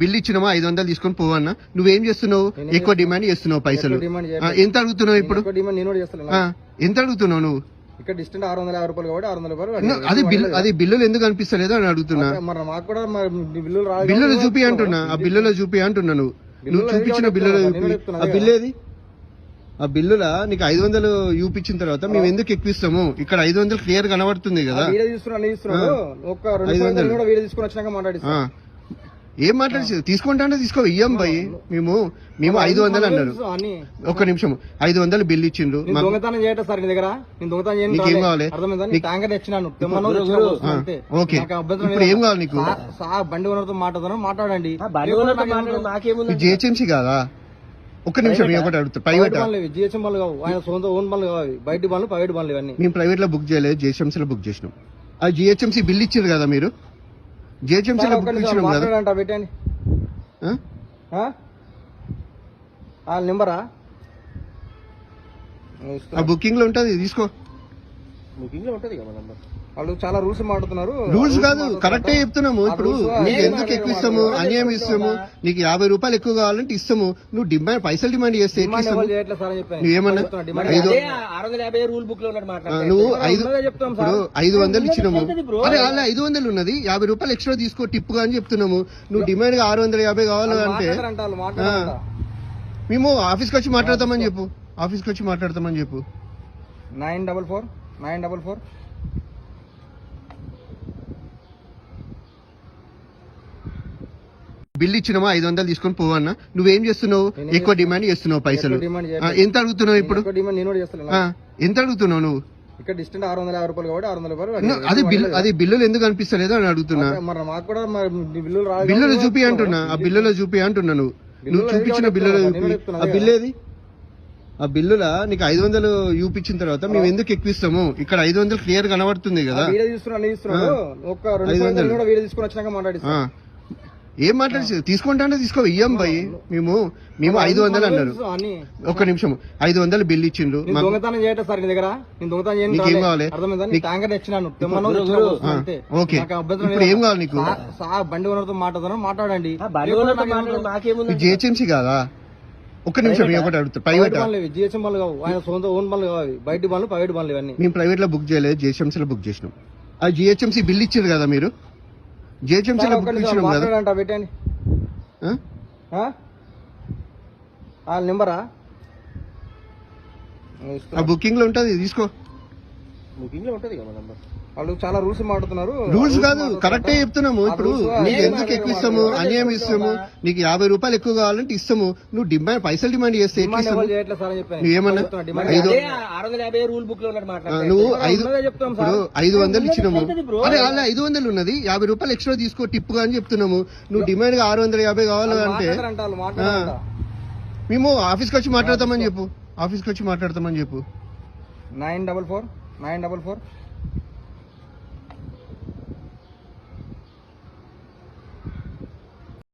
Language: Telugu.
బిల్లు ఇచ్చినామా 500 తీసుకొని పోవన్నా. నువ్వేం చేస్తున్నావు? ఎక్కువ డిమాండ్ చేస్తున్నావు పైసలు. ఎంత అడుగుతున్నావు ఇప్పుడు? ఎంత అడుగుతున్నావు నువ్వు? ఇక్కడ డిస్టెంట్ 650 రూపాయలు కాబట్టి 600 రూపాయలు. అది బిల్లులు ఎందుకు అనిపిస్తలేదు అని అడుగుతున్నా. మాకు కూడా బిల్లులు చూపి అంటున్నా. ఆ బిల్లులో చూపి అంటున్నా. నువ్వు చూపించిన బిల్లులో చూపి. ఆ బిల్లు ఏది? ఆ బిల్లులా నీకు 500 చూపించిన తర్వాత మేము ఎందుకు ఎక్కిస్తాము? ఇక్కడ 500 క్లియర్ కనబడుతుంది కదా. ఏం మాట్లాడి తీసుకుంటా అంటే తీసుకో. ఇయ్యం భయ్. మేము 500 అన్నారు. ఒక్క నిమిషం. 500 బిల్లు ఇచ్చిండ్రు. దొంగతనం చేయటం సార్ నీ దగ్గర. నీకేం కావాలి? ఓకే, ఇప్పుడు ఏం కావాలి నీకు? బండి ఓనర్తో మాట్లాడండి. జిహెచ్ఎంసీ కాదా? ఒక్క నిమిషం. ఒకటి అడుగుతా. ప్రైవేట్ జిహెచ్ఎం వాళ్ళు కావు, ఆయన సొంత ఓన్ పనులు కావాలి. బయట పనులు, ప్రైవేట్ పనులు ఇవన్నీ. మేము ప్రైవేట్ లో బుక్ చేయలేదు, జిహెచ్ఎంసీలో బుక్ చేసినాం. ఆ జిహెచ్ఎంసీ బిల్ ఇచ్చారు కదా మీరు. జిహెచ్ఎంసీలో బుక్ ఇచ్చినాం కదా. పెట్టండి నెంబరా. ఆ బుకింగ్ లో ఉంటది, తీసుకో. బుకింగ్ లో ఉంటది కదా నెంబర్. వాళ్ళు చాలా రూల్స్ మాట్లాడుతున్నారు. రూల్స్ కాదు, కరెక్టే చెప్తున్నాము. ఇప్పుడు నీకు ఎందుకు ఎక్కువ ఇస్తాము? అన్యాయం ఇస్తాము. నీకు 50 రూపాయలు ఎక్కువ కావాలంటే ఇస్తాము. నువ్వు డిమాండ్ పైసలు డిమాండ్ చేస్తే నువ్వేమన్నా నువ్వు 500 ఇచ్చినాము. అరే అలా 500 ఉన్నది, 50 రూపాయలు ఎక్స్ట్రా తీసుకో టిప్ గా అని చెప్తున్నాము. నువ్వు డిమాండ్ 650 కావాలంటే మేము ఆఫీస్కి వచ్చి మాట్లాడతామని చెప్పు. ఆఫీస్కి వచ్చి మాట్లాడతామని చెప్పు. 944. బిల్లు ఇచ్చినామా 500 తీసుకొని పోవన్నా. నువ్వేం చేస్తున్నావు? ఎక్కువ డిమాండ్ చేస్తున్నావు పైసలు. ఎంత అడుగుతున్నావు ఇప్పుడు? ఎంత అడుగుతున్నావు నువ్వు? ఇక్కడ డిస్టెంట్ 650 రూపాయలు కాబట్టి 600 రూపాయలు. అది బిల్లులు ఎందుకు అనిపిస్తలేదు అని అడుగుతున్నా. మాకు కూడా బిల్లులు చూపి అంటున్నా. ఆ బిల్లులో చూపి అంటున్నా. నువ్వు చూపించిన బిల్లులో చూపి. ఆ బిల్లు ఏది? ఆ బిల్లులా నీకు 500 చూపించిన తర్వాత మేము ఎందుకు ఎక్కిస్తాము? ఇక్కడ 500 క్లియర్ కనబడుతుంది కదా. ఏం మాట్లాడి తీసుకుంటా అంటే తీసుకో. ఇయ్యం భయ్. మేము 500 అన్నారు. ఒక్క నిమిషం. 500 బిల్లు ఇచ్చిండ్రు. దొంగతనం చేయటం సార్ నీ దగ్గర. నీకేం కావాలి? ఓకే, ఇప్పుడు ఏం కావాలి నీకు? బండి ఓనర్తో మాట్లాడండి. జిహెచ్ఎంసీ కాదా? ఒక్క నిమిషం. ఒకటి అడుగుతా. ప్రైవేట్ జిహెచ్ఎం వాళ్ళు కావు, ఆయన సొంత ఓన్ పనులు కావాలి. బయట పనులు, ప్రైవేట్ పనులు ఇవన్నీ. మేము ప్రైవేట్ లో బుక్ చేయలేదు, జిహెచ్ఎంసీలో బుక్ చేసినాం. ఆ జిహెచ్ఎంసీ బిల్ ఇచ్చారు కదా మీరు. జిహెచ్ఎంసీలో బుక్ ఇచ్చినాం కదా. పెట్టండి నెంబరా. ఆ బుకింగ్ లో ఉంటది, తీసుకో. బుకింగ్ లో ఉంటది కదా నెంబర్. వాళ్ళు చాలా రూల్స్ మాట్లాడుతున్నారు. రూల్స్ కాదు, కరెక్టే చెప్తున్నాము. ఇప్పుడు నీకు ఎందుకు ఎక్కువ ఇస్తాము? అన్యాయం ఇస్తాము. నీకు 50 రూపాయలు ఎక్కువ కావాలంటే ఇస్తాము. నువ్వు డిమాండ్ పైసలు డిమాండ్ చేస్తే నువ్వేమన్నా నువ్వు 500 ఇచ్చినాము. అరే అలా 500 ఉన్నది, 50 రూపాయలు ఎక్స్ట్రా తీసుకో టిప్ గా అని చెప్తున్నాము. నువ్వు డిమాండ్ 650 కావాలంటే మేము ఆఫీస్కి వచ్చి మాట్లాడతామని చెప్పు. ఆఫీస్కి వచ్చి మాట్లాడతామని చెప్పు. 944.